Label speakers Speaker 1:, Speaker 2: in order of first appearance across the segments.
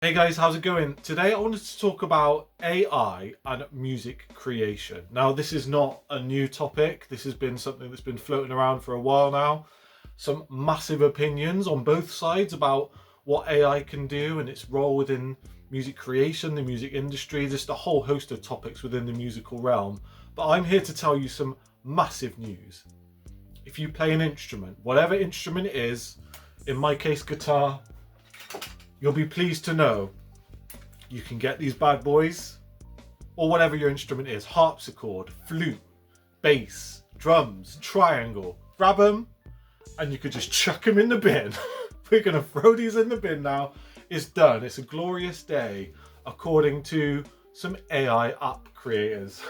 Speaker 1: Hey guys, how's it going? Today I wanted to talk about AI and music creation. Now, this is not a new topic. This has been something that's been floating around for a while now. Some massive opinions on both sides about what AI can do and its role within music creation, the music industry, just a whole host of topics within the musical realm. But I'm here to tell you some massive news. If you play an instrument, whatever instrument it is, in my case guitar, you'll be pleased to know you can get these bad boys, or whatever your instrument is, harpsichord, flute, bass, drums, triangle. Grab them and you could just chuck them in the bin. We're going to throw these in the bin now. It's done. It's a glorious day, according to some AI app creators.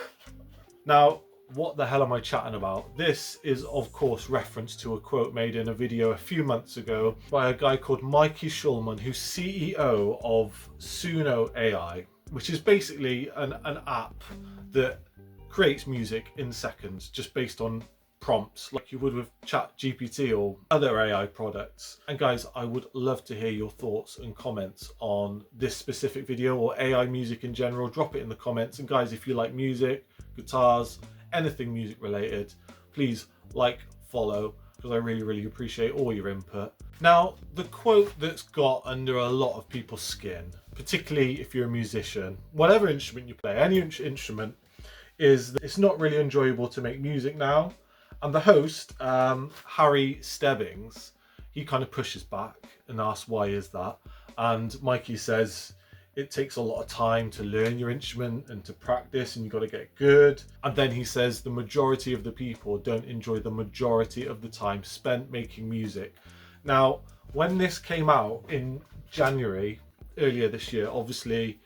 Speaker 1: Now, what the hell am I chatting about? This is, of course, reference to a quote made in a video a few months ago by a guy called Mikey Schulman, who's CEO of SUNO AI, which is basically an app that creates music in seconds just based on prompts like you would with ChatGPT or other AI products. And guys, I would love to hear your thoughts and comments on this specific video or AI music in general. Drop it in the comments. And guys, if you like music, guitars, anything music related, please like, follow, because I really appreciate all your input. Now, the quote that's got under a lot of people's skin, particularly if you're a musician, whatever instrument you play, any instrument, is that it's not really enjoyable to make music now. And the host, Harry Stebbings, he kind of pushes back and asks, why is that? And Mikey says, it takes a lot of time to learn your instrument and to practice, and you've got to get good. And then he says the majority of the people don't enjoy the majority of the time spent making music. Now, when this came out in January, earlier this year, obviously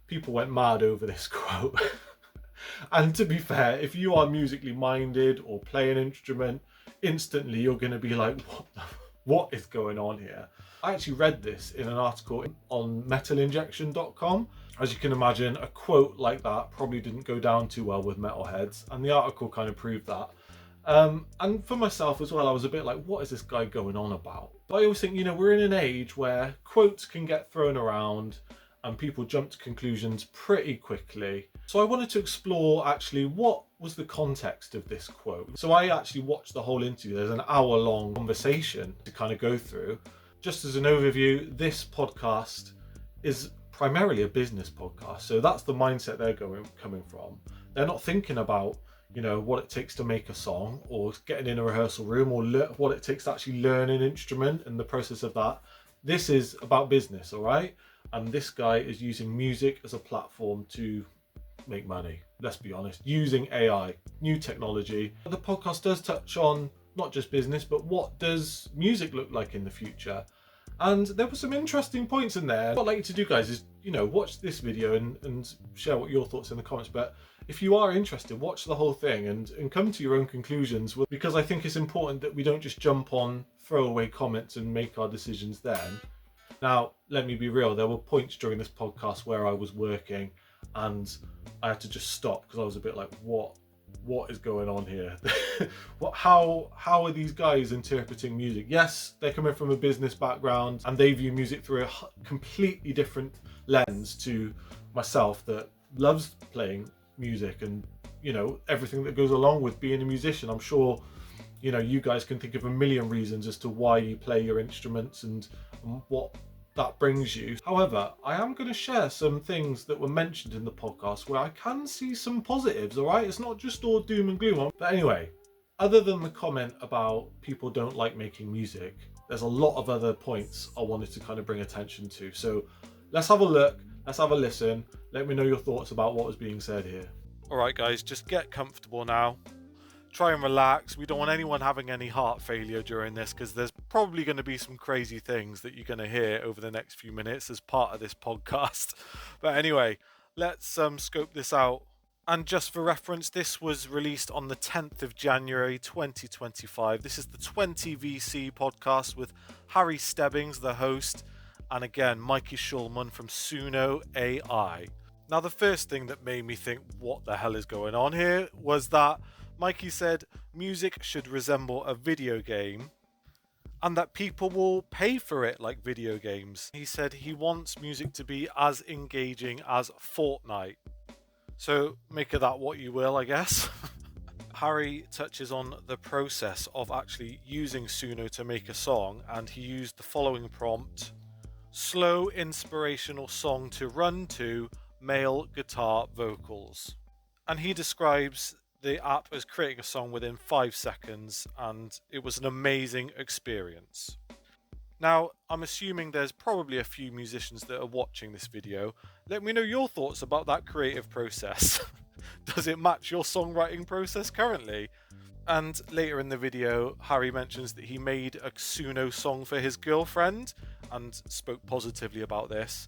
Speaker 1: people went mad over this quote. And to be fair, if you are musically minded or play an instrument, instantly you're going to be like, what is going on here? I actually read this in an article on metalinjection.com. As you can imagine, a quote like that probably didn't go down too well with metalheads, and the article kind of proved that. And for myself as well, I was a bit like, what is this guy going on about? But I always think, we're in an age where quotes can get thrown around and people jump to conclusions pretty quickly. So I wanted to explore actually what was the context of this quote. So I actually watched the whole interview. There's an hour-long conversation to kind of go through. Just as an overview, this podcast is primarily a business podcast. So that's the mindset they're coming from. They're not thinking about, what it takes to make a song or getting in a rehearsal room or what it takes to actually learn an instrument and the process of that. This is about business, all right? And this guy is using music as a platform to make money. Let's be honest, using AI, new technology. The podcast does touch on not just business, but what does music look like in the future? And there were some interesting points in there. What I'd like you to do, guys, is, watch this video and share what your thoughts in the comments. But if you are interested, watch the whole thing and come to your own conclusions, because I think it's important that we don't just jump on throwaway comments and make our decisions then. Now, let me be real, there were points during this podcast where I was working and I had to just stop because I was a bit like, what is going on here? How are these guys interpreting music? Yes, they're coming from a business background and they view music through a completely different lens to myself that loves playing music and, everything that goes along with being a musician. I'm sure, you guys can think of a million reasons as to why you play your instruments and what that brings you. However, I am going to share some things that were mentioned in the podcast where I can see some positives, all right? It's not just all doom and gloom. But anyway, other than the comment about people don't like making music, there's a lot of other points I wanted to kind of bring attention to. So let's have a look, let's have a listen. Let me know your thoughts about what was being said here. All right, guys, just get comfortable now. Try and relax. We don't want anyone having any heart failure during this, because there's probably going to be some crazy things that you're going to hear over the next few minutes as part of this podcast. But anyway, let's scope this out. And just for reference, this was released on the 10th of January 2025. This is the 20VC podcast with Harry Stebbings, the host, and again, Mikey Schulman from SUNO AI. Now, the first thing that made me think, what the hell is going on here, was that Mikey said music should resemble a video game, and that people will pay for it like video games. He said he wants music to be as engaging as Fortnite. So make of that what you will, I guess. Harry touches on the process of actually using SUNO to make a song, and he used the following prompt: slow inspirational song to run to, male guitar vocals. And he describes the app as creating a song within 5 seconds, and it was an amazing experience. Now, I'm assuming there's probably a few musicians that are watching this video. Let me know your thoughts about that creative process. Does it match your songwriting process currently? And later in the video, Harry mentions that he made a SUNO song for his girlfriend and spoke positively about this.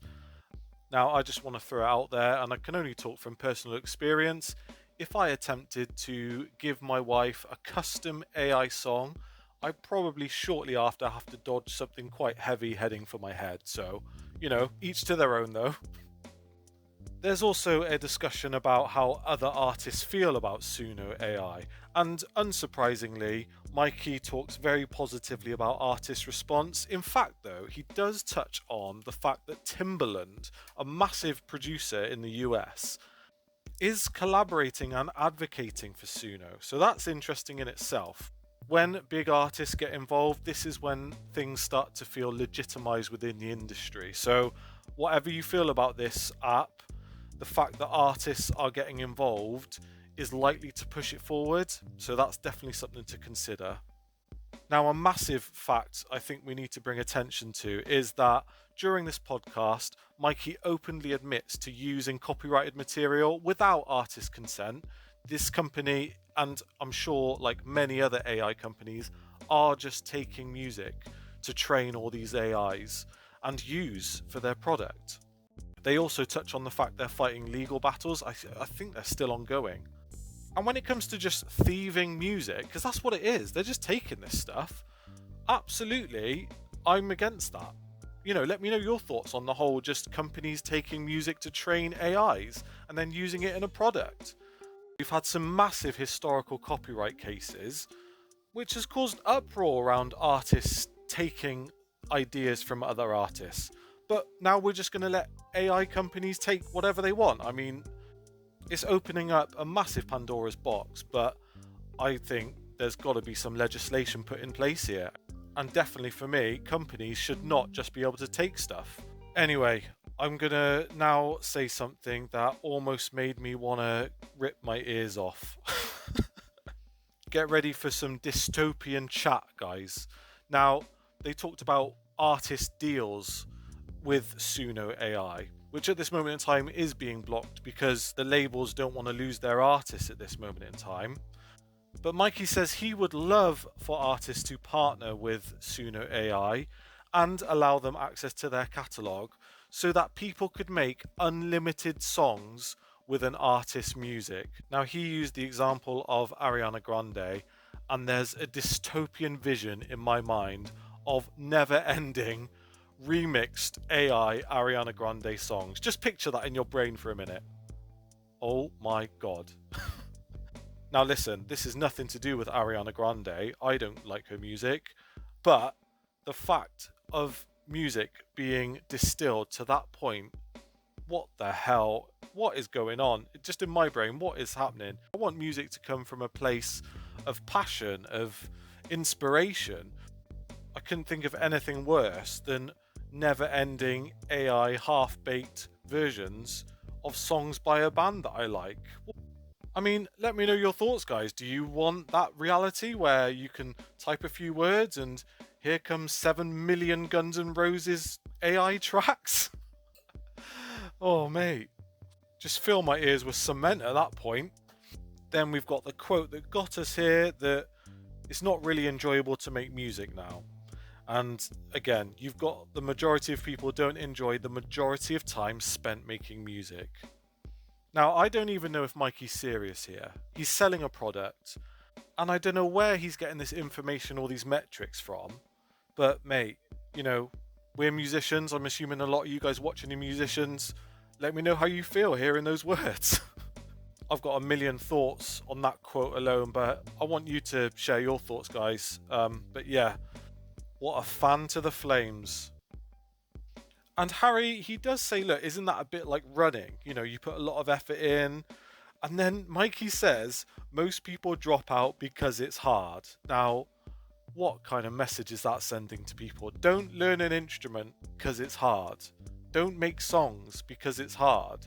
Speaker 1: Now, I just want to throw it out there, and I can only talk from personal experience. If I attempted to give my wife a custom AI song, I'd probably shortly after have to dodge something quite heavy heading for my head. So, each to their own though. There's also a discussion about how other artists feel about SUNO AI, and unsurprisingly, Mikey talks very positively about artist response. In fact, though, he does touch on the fact that Timbaland, a massive producer in the US, is collaborating and advocating for SUNO, so that's interesting in itself. When big artists get involved, this is when things start to feel legitimized within the industry. So whatever you feel about this app, the fact that artists are getting involved is likely to push it forward, so that's definitely something to consider. Now, a massive fact I think we need to bring attention to is that during this podcast, Mikey openly admits to using copyrighted material without artist consent. This company, and I'm sure like many other AI companies, are just taking music to train all these AIs and use for their product. They also touch on the fact they're fighting legal battles. I think they're still ongoing. And when it comes to just thieving music, because that's what it is, they're just taking this stuff. Absolutely, I'm against that. Let me know your thoughts on the whole just companies taking music to train AIs and then using it in a product. We've had some massive historical copyright cases, which has caused uproar around artists taking ideas from other artists. But now we're just going to let AI companies take whatever they want. I mean, it's opening up a massive Pandora's box, but I think there's got to be some legislation put in place here. And definitely for me, companies should not just be able to take stuff. Anyway, I'm going to now say something that almost made me want to rip my ears off. Get ready for some dystopian chat, guys. Now, they talked about artist deals with SUNO AI, which at this moment in time is being blocked because the labels don't want to lose their artists at this moment in time. But Mikey says he would love for artists to partner with SUNO AI and allow them access to their catalogue so that people could make unlimited songs with an artist's music. Now, he used the example of Ariana Grande, and there's a dystopian vision in my mind of never-ending remixed AI Ariana Grande songs. Just picture that in your brain for a minute. Oh my god. Now listen, this is nothing to do with Ariana Grande. I don't like her music, but the fact of music being distilled to that point, what the hell? What is going on? Just in my brain, what is happening? I want music to come from a place of passion, of inspiration. I couldn't think of anything worse than never-ending AI half-baked versions of songs by a band that I like. I mean, let me know your thoughts, guys. Do you want that reality where you can type a few words and here comes 7 million Guns N' Roses AI tracks? Oh, mate. Just fill my ears with cement at that point. Then we've got the quote that got us here, that it's not really enjoyable to make music now. And again, you've got the majority of people don't enjoy the majority of time spent making music. Now, I don't even know if Mikey's serious here. He's selling a product, and I don't know where he's getting this information or these metrics from. But mate, we're musicians. I'm assuming a lot of you guys watching are musicians. Let me know how you feel hearing those words. I've got a million thoughts on that quote alone, but I want you to share your thoughts, guys. But yeah,
Speaker 2: What a fan to the flames. And Harry, he does say, look, isn't that a bit like running? You know, you put a lot of effort in. And then Mikey says, most people drop out because it's hard. Now, what kind of message is that sending to people? Don't learn an instrument because it's hard. Don't make songs because it's hard.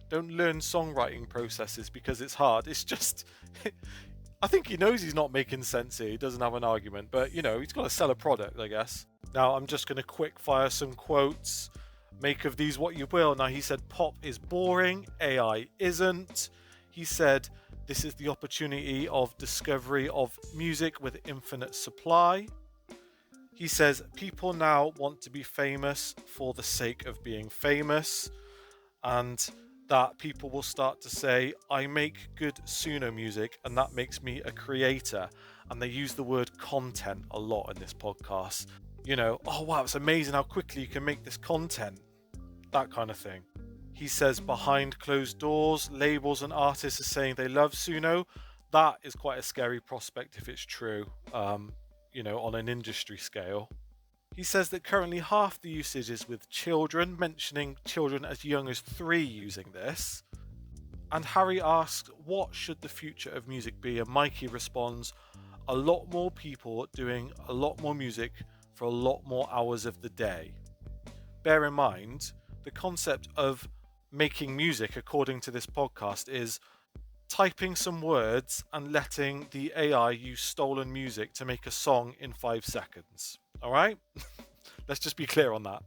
Speaker 2: Don't learn songwriting processes because it's hard. It's just, I think he knows he's not making sense here. He doesn't have an argument, but you know, he's got to sell a product, I guess. Now, I'm just going to quick fire some quotes. Make of these what you will. Now, he said, pop is boring, AI isn't. He said, this is the opportunity of discovery of music with infinite supply. He says, people now want to be famous for the sake of being famous. And that people will start to say, I make good SUNO music and that makes me a creator. And they use the word content a lot in this podcast. You know, oh wow, it's amazing how quickly you can make this content. That kind of thing. He says behind closed doors, labels and artists are saying they love SUNO. That is quite a scary prospect if it's true, you know, on an industry scale. He says that currently half the usage is with children, mentioning children as young as 3 using this. And Harry asks, what should the future of music be? And Mikey responds, a lot more people doing a lot more music for a lot more hours of the day. Bear in mind, the concept of making music, according to this podcast, is typing some words and letting the AI use stolen music to make a song in 5 seconds. All right? Let's just be clear on that.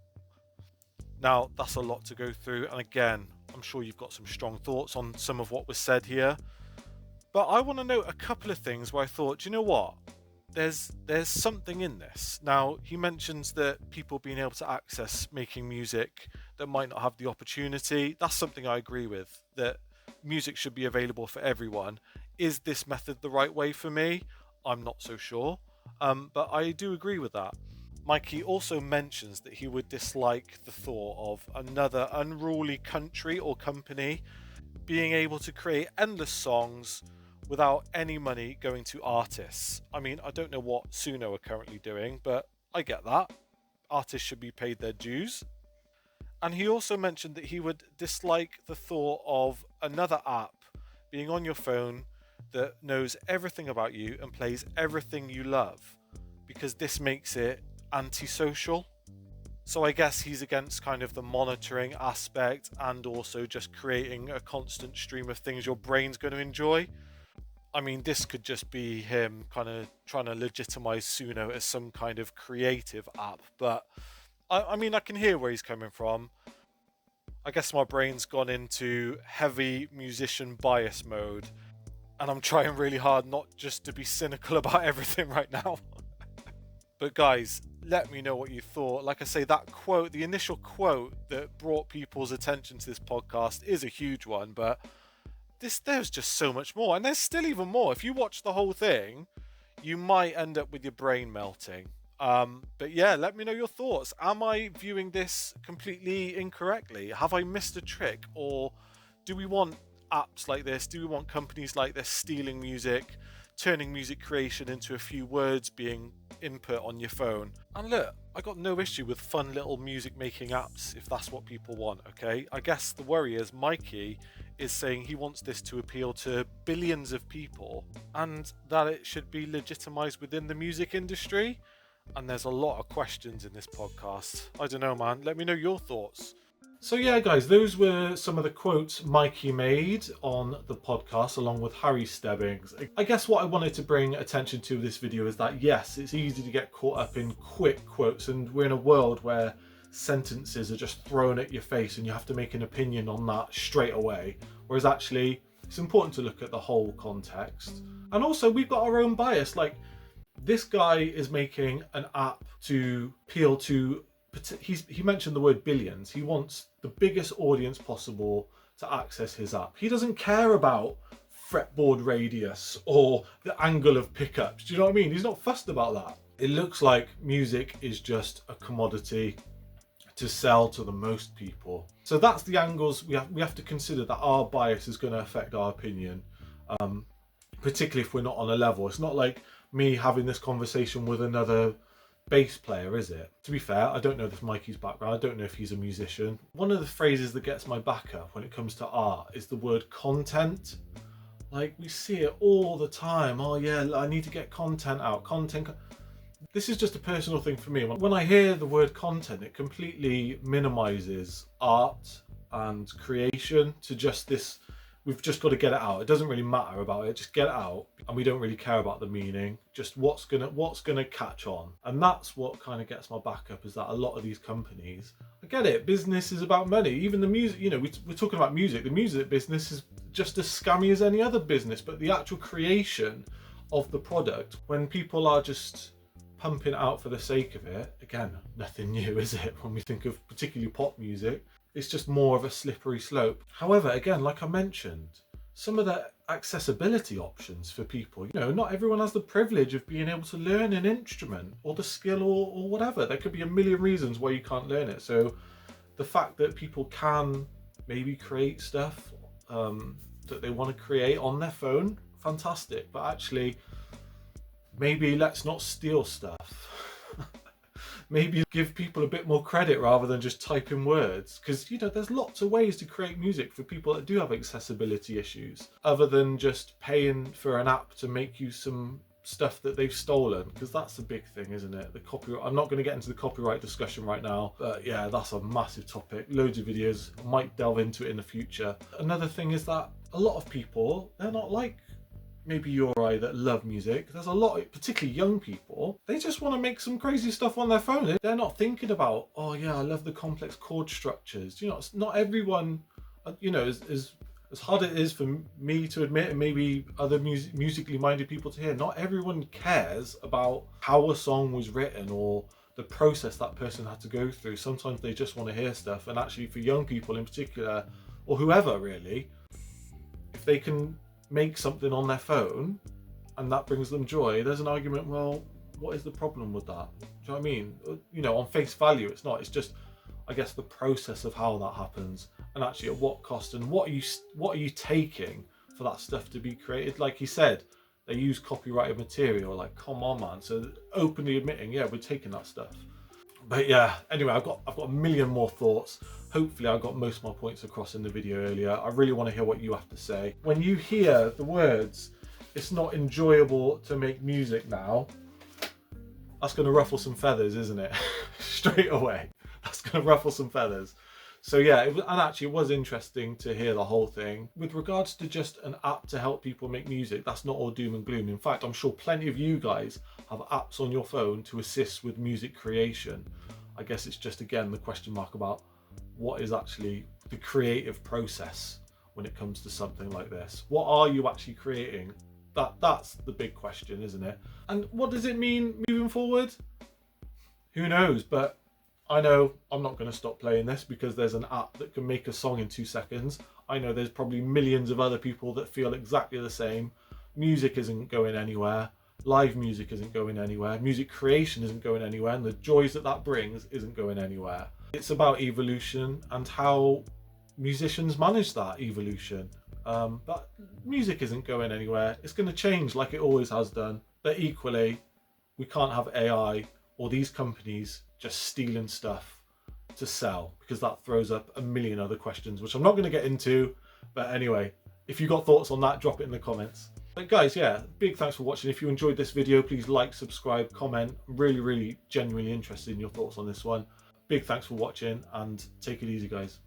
Speaker 2: Now, that's a lot to go through. And again, I'm sure you've got some strong thoughts on some of what was said here. But I want to note a couple of things where I thought, do you know what? There's something in this. Now, he mentions that people being able to access making music that might not have the opportunity. That's something I agree with, that music should be available for everyone. Is this method the right way for me? I'm not so sure. But I do agree with that. Mikey also mentions that he would dislike the thought of another unruly country or company being able to create endless songs without any money going to artists. I mean, I don't know what SUNO are currently doing, but I get that. Artists should be paid their dues. And he also mentioned that he would dislike the thought of another app being on your phone that knows everything about you and plays everything you love, because this makes it antisocial. So I guess he's against kind of the monitoring aspect and also just creating a constant stream of things your brain's going to enjoy. I mean, this could just be him kind of trying to legitimize SUNO as some kind of creative app, but I mean, I can hear where he's coming from. I guess my brain's gone into heavy musician bias mode, and I'm trying really hard not just to be cynical about everything right now. But guys, let me know what you thought. Like I say, that quote, the initial quote that brought people's attention to this podcast is a huge one, but there's just so much more, and there's still even more. If you watch the whole thing, you might end up with your brain melting. But yeah, let me know your thoughts. Am I viewing this completely incorrectly? Have I missed a trick? Or do we want apps like this? Do we want companies like this stealing music, turning music creation into a few words being input on your phone? And look, I got no issue with fun little music making apps if that's what people want, okay? I guess the worry is Mikey is saying he wants this to appeal to billions of people and that it should be legitimized within the music industry. And there's a lot of questions in this podcast. I don't know, man. Let me know your thoughts.
Speaker 1: So yeah, guys, those were some of the quotes Mikey made on the podcast along with Harry Stebbings. I guess what I wanted to bring attention to this video is that yes, it's easy to get caught up in quick quotes, and we're in a world where sentences are just thrown at your face and you have to make an opinion on that straight away. Whereas actually, it's important to look at the whole context. And also, we've got our own bias. Like, this guy is making an app to appeal to, he mentioned the word billions. He wants the biggest audience possible to access his app. He doesn't care about fretboard radius or the angle of pickups. Do you know what I mean? He's not fussed about that. It looks like music is just a commodity to sell to the most people. So that's the angles we have to consider, that our bias is going to affect our opinion, particularly if we're not on a level. It's not like me having this conversation with another bass player, is it? To be fair, I don't know this Mikey's background. I don't know if he's a musician. One of the phrases that gets my back up when it comes to art is the word content. Like, we see it all the time. Oh yeah, I need to get content out. This is just a personal thing for me. When I hear the word content, it completely minimizes art and creation to just this, we've just got to get it out. It doesn't really matter about it, just get it out. And we don't really care about the meaning, just what's gonna catch on. And that's what kind of gets my back up, is that a lot of these companies, I get it, business is about money. Even the music, you know, we're talking about music. The music business is just as scammy as any other business, but the actual creation of the product, when people are just pumping it out for the sake of it, again, nothing new, is it? When we think of particularly pop music, it's just more of a slippery slope. However, again, like I mentioned, some of the accessibility options for people, you know, not everyone has the privilege of being able to learn an instrument or the skill or whatever. There could be a million reasons why you can't learn it. So the fact that people can maybe create stuff that they want to create on their phone, fantastic. But actually, maybe let's not steal stuff. Maybe give people a bit more credit rather than just type in words. Because, you know, there's lots of ways to create music for people that do have accessibility issues, other than just paying for an app to make you some stuff that they've stolen. Because that's a big thing, isn't it? The copyright. I'm not going to get into the copyright discussion right now, but yeah, that's a massive topic. Loads of videos. I might delve into it in the future. Another thing is that a lot of people, they're not like maybe you or I that love music. There's a lot, particularly young people, they just want to make some crazy stuff on their phone. They're not thinking about, oh yeah, I love the complex chord structures. You know, it's not everyone, you know, as hard it is for me to admit, and maybe other musically minded people to hear, not everyone cares about how a song was written or the process that person had to go through. Sometimes they just want to hear stuff. And actually for young people in particular, or whoever really, if they can make something on their phone and that brings them joy, there's an argument, well, what is the problem with that? Do you know what I mean? You know, on face value, it's not. It's just, I guess, the process of how that happens, and actually at what cost, and what are you taking for that stuff to be created. Like he said, they use copyrighted material. Like, come on, man. So openly admitting, yeah, we're taking that stuff. But yeah, anyway, I've got a million more thoughts. Hopefully I got most of my points across in the video earlier. I really want to hear what you have to say. When you hear the words, it's not enjoyable to make music now, that's going to ruffle some feathers, isn't it? Straight away. That's going to ruffle some feathers. So yeah, and actually it was interesting to hear the whole thing. With regards to just an app to help people make music, that's not all doom and gloom. In fact, I'm sure plenty of you guys have apps on your phone to assist with music creation. I guess it's just, again, the question mark about what is actually the creative process when it comes to something like this. What are you actually creating? That's the big question, isn't it? And what does it mean moving forward? Who knows? But I know I'm not going to stop playing this because there's an app that can make a song in 2 seconds. I know there's probably millions of other people that feel exactly the same. Music isn't going anywhere. Live music isn't going anywhere. Music creation isn't going anywhere. And the joys that brings isn't going anywhere. It's about evolution and how musicians manage that evolution. But music isn't going anywhere. It's going to change like it always has done. But equally, we can't have AI or these companies just stealing stuff to sell, because that throws up a million other questions, which I'm not going to get into. But anyway, if you got thoughts on that, drop it in the comments. But guys, yeah, big thanks for watching. If you enjoyed this video, please like, subscribe, comment. I'm really, really genuinely interested in your thoughts on this one. Big thanks for watching, and take it easy, guys.